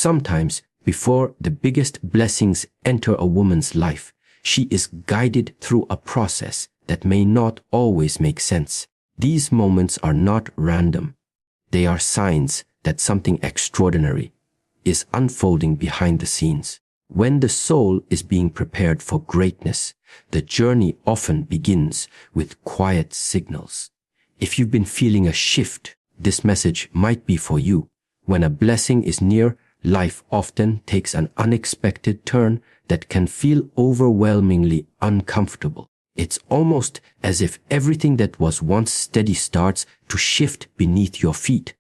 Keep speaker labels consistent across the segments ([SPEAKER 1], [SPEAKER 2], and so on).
[SPEAKER 1] Sometimes, before the biggest blessings enter a woman's life, she is guided through a process that may not always make sense. These moments are not random. They are signs that something extraordinary is unfolding behind the scenes. When the soul is being prepared for greatness, the journey often begins with quiet signals. If you've been feeling a shift, this message might be for you. When a blessing is near, life often takes an unexpected turn that can feel overwhelmingly uncomfortable. It's almost as if everything that was once steady starts to shift beneath your feet.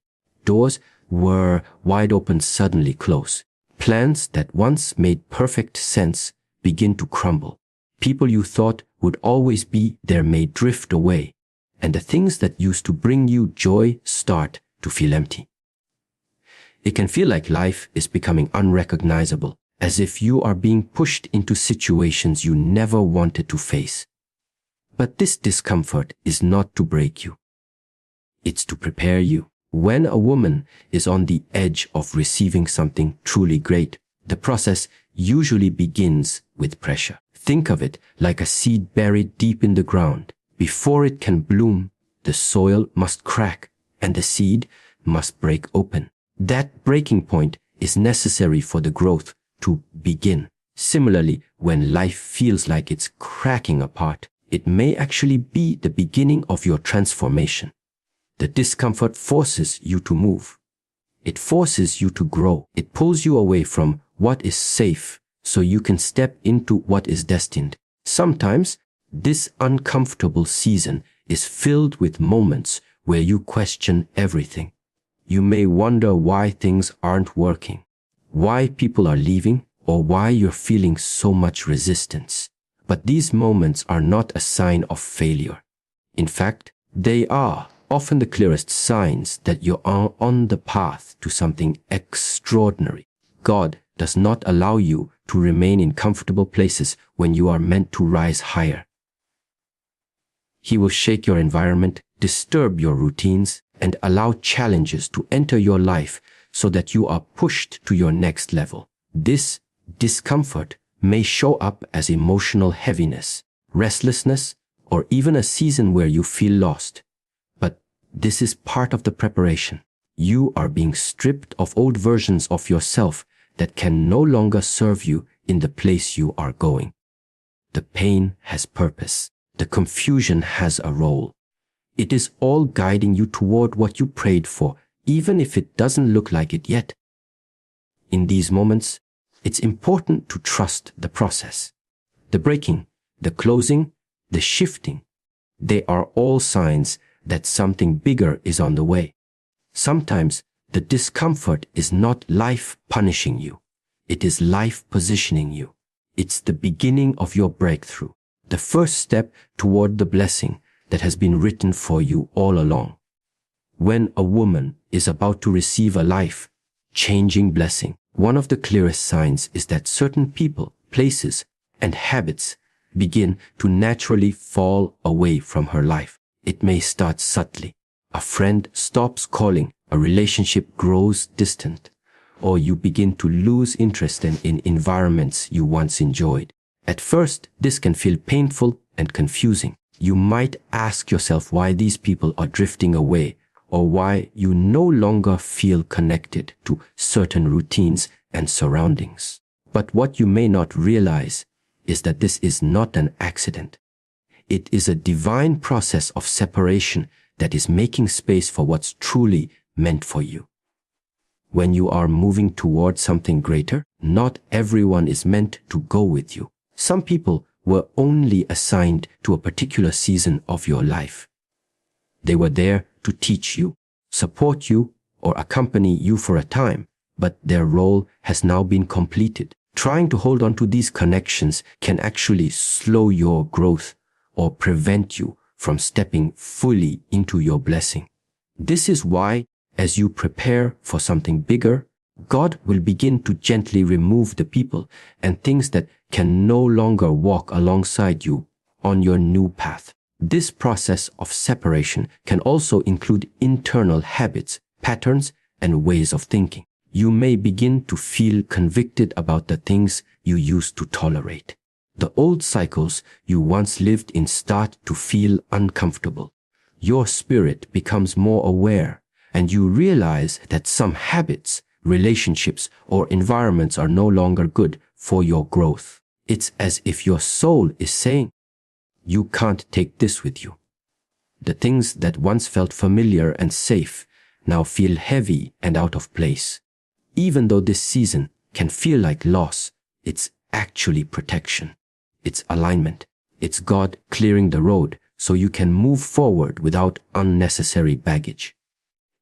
[SPEAKER 1] Doors were wide open suddenly close. Plans that once made perfect sense begin to crumble. People you thought would always be there may drift away, and the things that used to bring you joy start to feel empty. It can feel like life is becoming unrecognizable, as if you are being pushed into situations you never wanted to face. But this discomfort is not to break you. It's to prepare you. When a woman is on the edge of receiving something truly great, the process usually begins with pressure. Think of it like a seed buried deep in the ground. Before it can bloom, the soil must crack and the seed must break open. That breaking point is necessary for the growth to begin. Similarly, when life feels like it's cracking apart, it may actually be the beginning of your transformation. The discomfort forces you to move. It forces you to grow. It pulls you away from what is safe so you can step into what is destined. Sometimes, this uncomfortable season is filled with moments where you question everything. You may wonder why things aren't working, why people are leaving, or why you're feeling so much resistance. But these moments are not a sign of failure. In fact, they are often the clearest signs that you are on the path to something extraordinary. God does not allow you to remain in comfortable places when you are meant to rise higher. He will shake your environment, disturb your routines, and allow challenges to enter your life so that you are pushed to your next level. This discomfort may show up as emotional heaviness, restlessness, or even a season where you feel lost. But this is part of the preparation. You are being stripped of old versions of yourself that can no longer serve you in the place you are going. The pain has purpose. The confusion has a role. It is all guiding you toward what you prayed for, even if it doesn't look like it yet. In these moments, it's important to trust the process. The breaking, the closing, the shifting, they are all signs that something bigger is on the way. Sometimes the discomfort is not life punishing you. It is life positioning you. It's the beginning of your breakthrough, the first step toward the blessing that has been written for you all along. When a woman is about to receive a life-changing blessing, one of the clearest signs is that certain people, places, and habits begin to naturally fall away from her life. It may start subtly. A friend stops calling, a relationship grows distant, or you begin to lose interest in environments you once enjoyed. At first, this can feel painful and confusing. You might ask yourself why these people are drifting away, or why you no longer feel connected to certain routines and surroundings. But what you may not realize is that this is not an accident. It is a divine process of separation that is making space for what's truly meant for you. When you are moving towards something greater, not everyone is meant to go with you. Some people were only assigned to a particular season of your life. They were there to teach you, support you, or accompany you for a time, but their role has now been completed. Trying to hold on to these connections can actually slow your growth or prevent you from stepping fully into your blessing. This is why, as you prepare for something bigger, God will begin to gently remove the people and things that can no longer walk alongside you on your new path. This process of separation can also include internal habits, patterns, and ways of thinking. You may begin to feel convicted about the things you used to tolerate. The old cycles you once lived in start to feel uncomfortable. Your spirit becomes more aware, and you realize that some habits, relationships, or environments are no longer good for your growth. It's as if your soul is saying, "You can't take this with you." The things that once felt familiar and safe now feel heavy and out of place. Even though this season can feel like loss, it's actually protection. It's alignment. It's God clearing the road so you can move forward without unnecessary baggage.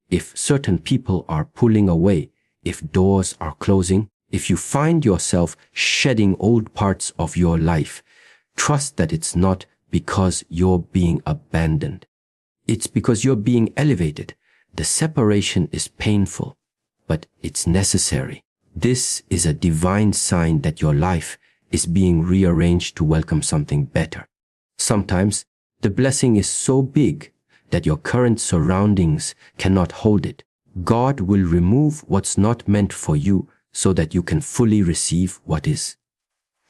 [SPEAKER 1] If certain people are pulling away, if doors are closing, if you find yourself shedding old parts of your life, trust that it's not because you're being abandoned. It's because you're being elevated. The separation is painful, but it's necessary. This is a divine sign that your life is being rearranged to welcome something better. Sometimes the blessing is so big that your current surroundings cannot hold it. God will remove what's not meant for you so that you can fully receive what is.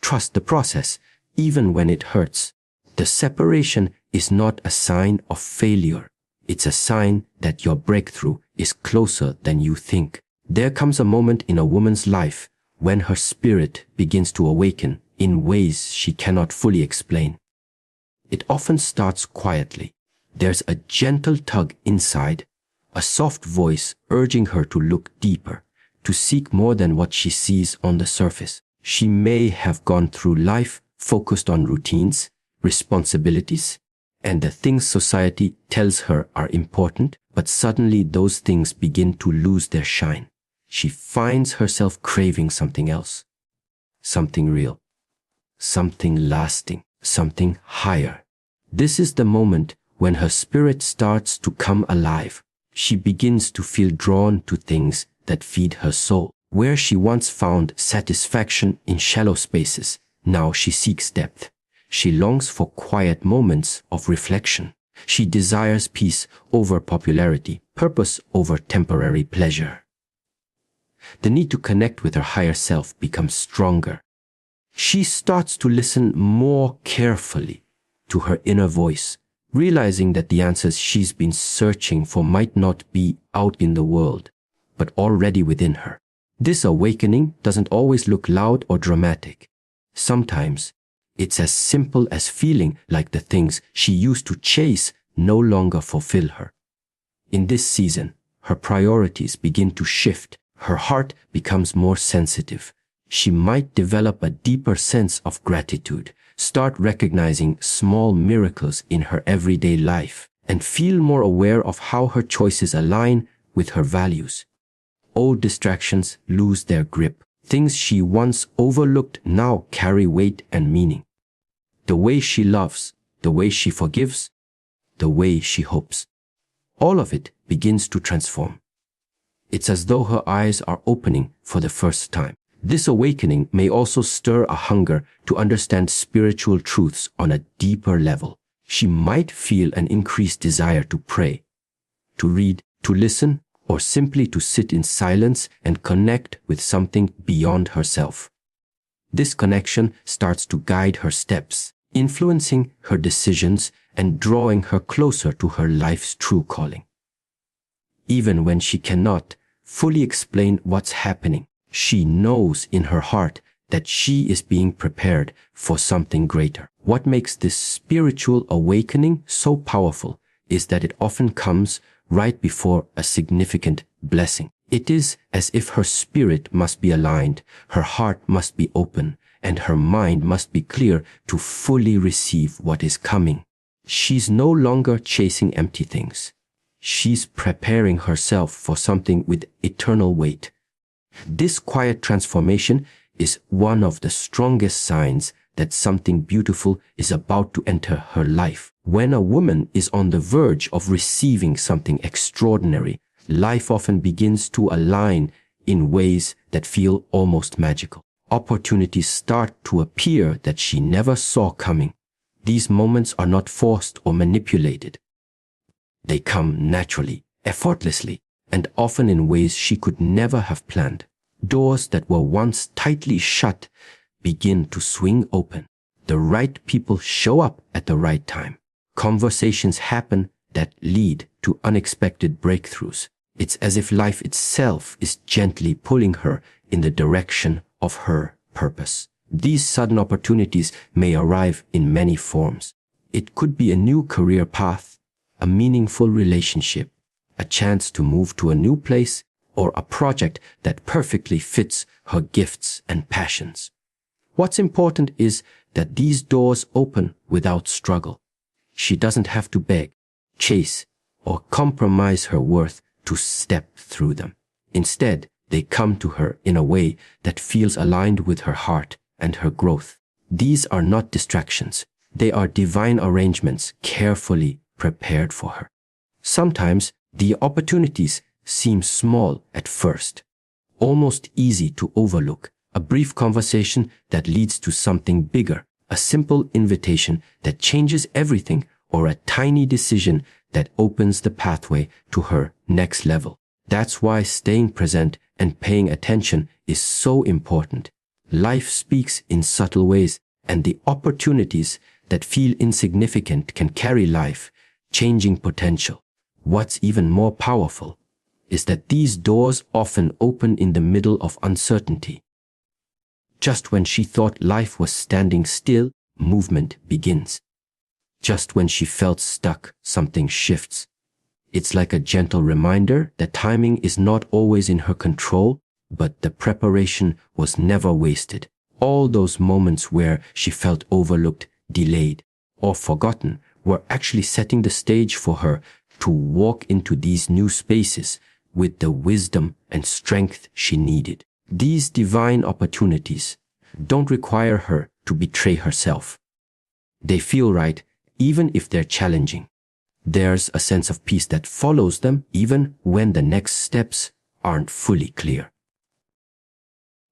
[SPEAKER 1] Trust the process, even when it hurts. The separation is not a sign of failure. It's a sign that your breakthrough is closer than you think. There comes a moment in a woman's life when her spirit begins to awaken in ways she cannot fully explain. It often starts quietly. There's a gentle tug inside, a soft voice urging her to look deeper, to seek more than what she sees on the surface. She may have gone through life focused on routines, responsibilities, and the things society tells her are important, but suddenly those things begin to lose their shine. She finds herself craving something else, something real, something lasting, something higher. This is the moment when her spirit starts to come alive. She begins to feel drawn to things that feed her soul. Where she once found satisfaction in shallow spaces, now she seeks depth. She longs for quiet moments of reflection. She desires peace over popularity, purpose over temporary pleasure. The need to connect with her higher self becomes stronger. She starts to listen more carefully to her inner voice, realizing that the answers she's been searching for might not be out in the world, but already within her. This awakening doesn't always look loud or dramatic. Sometimes it's as simple as feeling like the things she used to chase no longer fulfill her. In this season, her priorities begin to shift. Her heart becomes more sensitive. She might develop a deeper sense of gratitude, start recognizing small miracles in her everyday life, and feel more aware of how her choices align with her values. Old distractions lose their grip. Things she once overlooked now carry weight and meaning. The way she loves, the way she forgives, the way she hopes. All of it begins to transform. It's as though her eyes are opening for the first time. This awakening may also stir a hunger to understand spiritual truths on a deeper level. She might feel an increased desire to pray, to read, to listen, or simply to sit in silence and connect with something beyond herself. This connection starts to guide her steps, influencing her decisions and drawing her closer to her life's true calling. Even when she cannot fully explain what's happening, she knows in her heart that she is being prepared for something greater. What makes this spiritual awakening so powerful is that it often comes right before a significant blessing. It is as if her spirit must be aligned, her heart must be open, and her mind must be clear to fully receive what is coming. She's no longer chasing empty things. She's preparing herself for something with eternal weight. This quiet transformation is one of the strongest signs that something beautiful is about to enter her life. When a woman is on the verge of receiving something extraordinary, life often begins to align in ways that feel almost magical. Opportunities start to appear that she never saw coming. These moments are not forced or manipulated. They come naturally, effortlessly, and often in ways she could never have planned. Doors that were once tightly shut begin to swing open. The right people show up at the right time. Conversations happen that lead to unexpected breakthroughs. It's as if life itself is gently pulling her in the direction of her purpose. These sudden opportunities may arrive in many forms. It could be a new career path, a meaningful relationship, a chance to move to a new place, or a project that perfectly fits her gifts and passions. What's important is that these doors open without struggle. She doesn't have to beg, chase, or compromise her worth to step through them. Instead, they come to her in a way that feels aligned with her heart and her growth. These are not distractions. They are divine arrangements carefully prepared for her. Sometimes the opportunities seem small at first, almost easy to overlook. A brief conversation that leads to something bigger, a simple invitation that changes everything, or a tiny decision that opens the pathway to her next level. That's why staying present and paying attention is so important. Life speaks in subtle ways, and the opportunities that feel insignificant can carry life-changing potential. What's even more powerful is that these doors often open in the middle of uncertainty. Just when she thought life was standing still, movement begins. Just when she felt stuck, something shifts. It's like a gentle reminder that timing is not always in her control, but the preparation was never wasted. All those moments where she felt overlooked, delayed, or forgotten were actually setting the stage for her to walk into these new spaces with the wisdom and strength she needed. These divine opportunities don't require her to betray herself. They feel right even if they're challenging. There's a sense of peace that follows them even when the next steps aren't fully clear.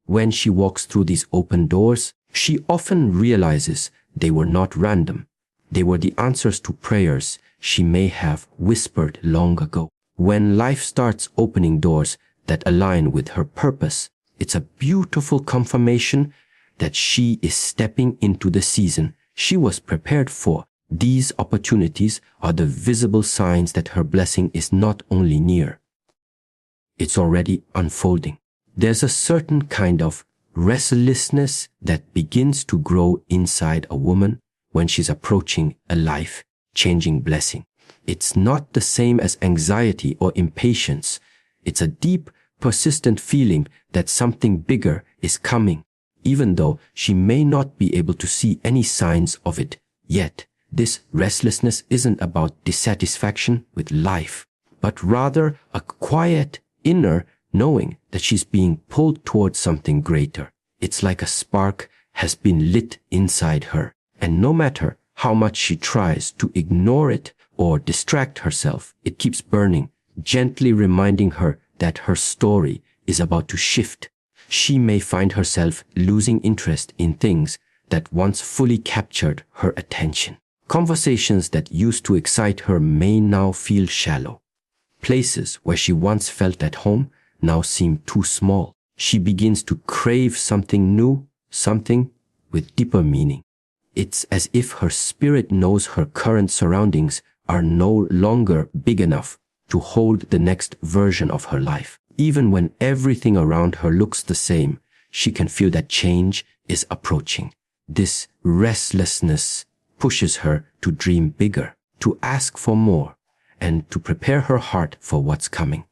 [SPEAKER 1] When she walks through these open doors, she often realizes they were not random. They were the answers to prayers she may have whispered long ago. When life starts opening doors that align with her purpose, it's a beautiful confirmation that she is stepping into the season she was prepared for. These opportunities are the visible signs that her blessing is not only near, it's already unfolding. There's a certain kind of restlessness that begins to grow inside a woman when she's approaching a life-changing blessing. It's not the same as anxiety or impatience. It's a deep, persistent feeling that something bigger is coming, even though she may not be able to see any signs of it yet. This restlessness isn't about dissatisfaction with life, but rather a quiet inner knowing that she's being pulled towards something greater. It's like a spark has been lit inside her, and no matter how much she tries to ignore it or distract herself, it keeps burning, gently reminding her that her story is about to shift. She may find herself losing interest in things that once fully captured her attention. Conversations that used to excite her may now feel shallow. Places where she once felt at home now seem too small. She begins to crave something new, something with deeper meaning. It's as if her spirit knows her current surroundings are no longer big enough to hold the next version of her life. Even when everything around her looks the same, she can feel that change is approaching. This restlessness pushes her to dream bigger, to ask for more, and to prepare her heart for what's coming.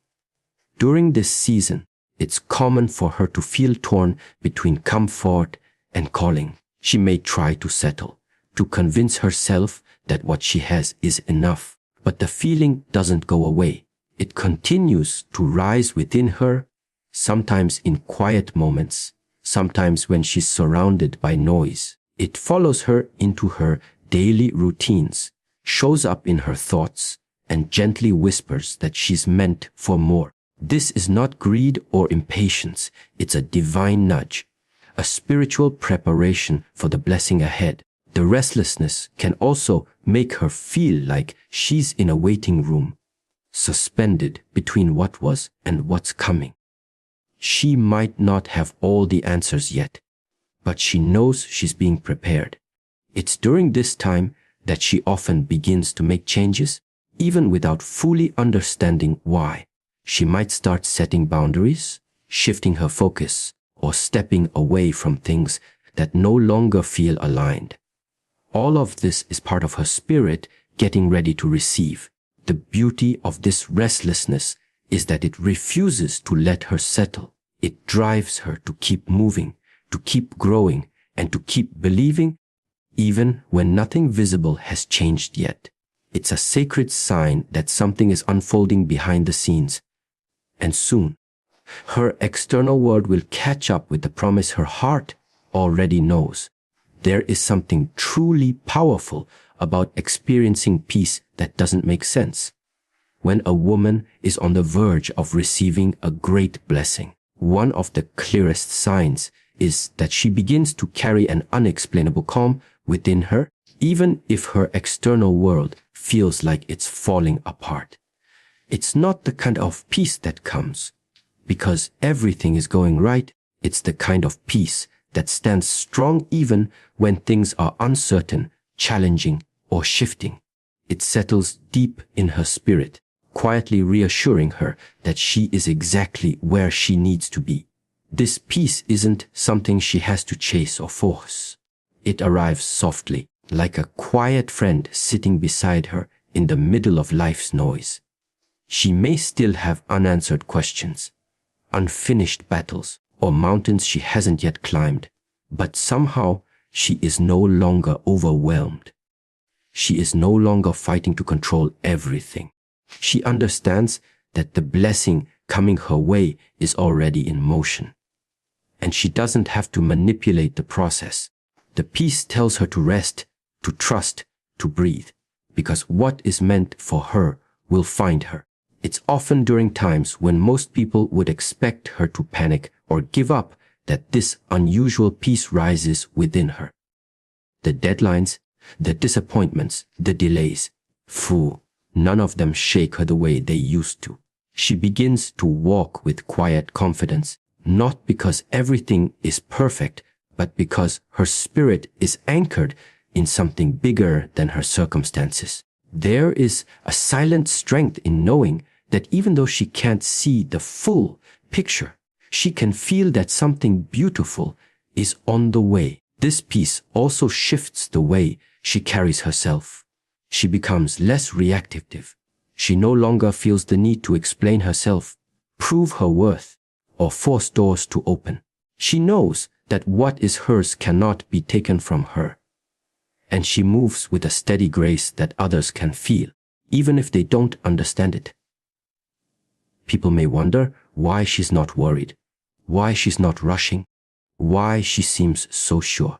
[SPEAKER 1] During this season, it's common for her to feel torn between comfort and calling. She may try to settle, to convince herself that what she has is enough. But the feeling doesn't go away. It continues to rise within her, sometimes in quiet moments, sometimes when she's surrounded by noise. It follows her into her daily routines, shows up in her thoughts, and gently whispers that she's meant for more. This is not greed or impatience. It's a divine nudge, a spiritual preparation for the blessing ahead. The restlessness can also make her feel like she's in a waiting room, suspended between what was and what's coming. She might not have all the answers yet, but she knows she's being prepared. It's during this time that she often begins to make changes, even without fully understanding why. She might start setting boundaries, shifting her focus, or stepping away from things that no longer feel aligned. All of this is part of her spirit getting ready to receive. The beauty of this restlessness is that it refuses to let her settle. It drives her to keep moving, to keep growing, and to keep believing, even when nothing visible has changed yet. It's a sacred sign that something is unfolding behind the scenes. And soon, her external world will catch up with the promise her heart already knows. There is something truly powerful about experiencing peace that doesn't make sense. When a woman is on the verge of receiving a great blessing, one of the clearest signs is that she begins to carry an unexplainable calm within her, even if her external world feels like it's falling apart. It's not the kind of peace that comes because everything is going right. It's the kind of peace that stands strong even when things are uncertain, challenging, or shifting. It settles deep in her spirit, quietly reassuring her that she is exactly where she needs to be. This peace isn't something she has to chase or force. It arrives softly, like a quiet friend sitting beside her in the middle of life's noise. She may still have unanswered questions, unfinished battles, or mountains she hasn't yet climbed, but somehow she is no longer overwhelmed. She is no longer fighting to control everything. She understands that the blessing coming her way is already in motion, and she doesn't have to manipulate the process. The peace tells her to rest, to trust, to breathe, because what is meant for her will find her. It's often during times when most people would expect her to panic or give up that this unusual peace rises within her. The deadlines, the disappointments, the delays, none of them shake her the way they used to. She begins to walk with quiet confidence, not because everything is perfect, but because her spirit is anchored in something bigger than her circumstances. There is a silent strength in knowing that even though she can't see the full picture, she can feel that something beautiful is on the way. This peace also shifts the way she carries herself. She becomes less reactive. She no longer feels the need to explain herself, prove her worth, or force doors to open. She knows that what is hers cannot be taken from her, and she moves with a steady grace that others can feel, even if they don't understand it. People may wonder why she's not worried, why she's not rushing, why she seems so sure.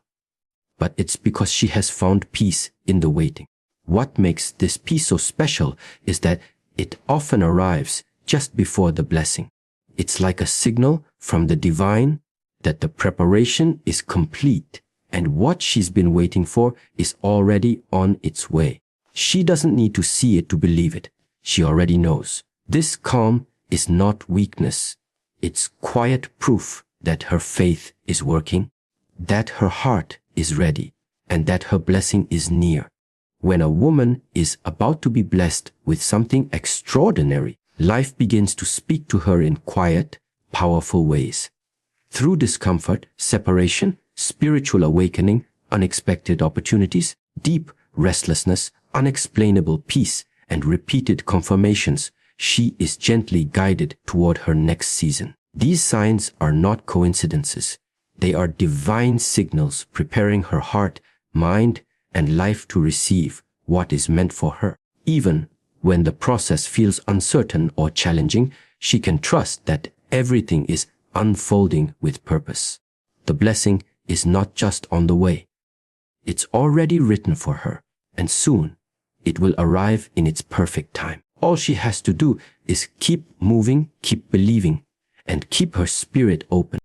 [SPEAKER 1] But it's because she has found peace in the waiting. What makes this peace so special is that it often arrives just before the blessing. It's like a signal from the divine that the preparation is complete and what she's been waiting for is already on its way. She doesn't need to see it to believe it. She already knows. This calm is not weakness. It's quiet proof that her faith is working, that her heart is ready, and that her blessing is near. When a woman is about to be blessed with something extraordinary, life begins to speak to her in quiet, powerful ways. Through discomfort, separation, spiritual awakening, unexpected opportunities, deep restlessness, unexplainable peace, and repeated confirmations, she is gently guided toward her next season. These signs are not coincidences. They are divine signals preparing her heart, mind, and life to receive what is meant for her. Even when the process feels uncertain or challenging, she can trust that everything is unfolding with purpose. The blessing is not just on the way. It's already written for her, and soon it will arrive in its perfect time. All she has to do is keep moving, keep believing, and keep her spirit open.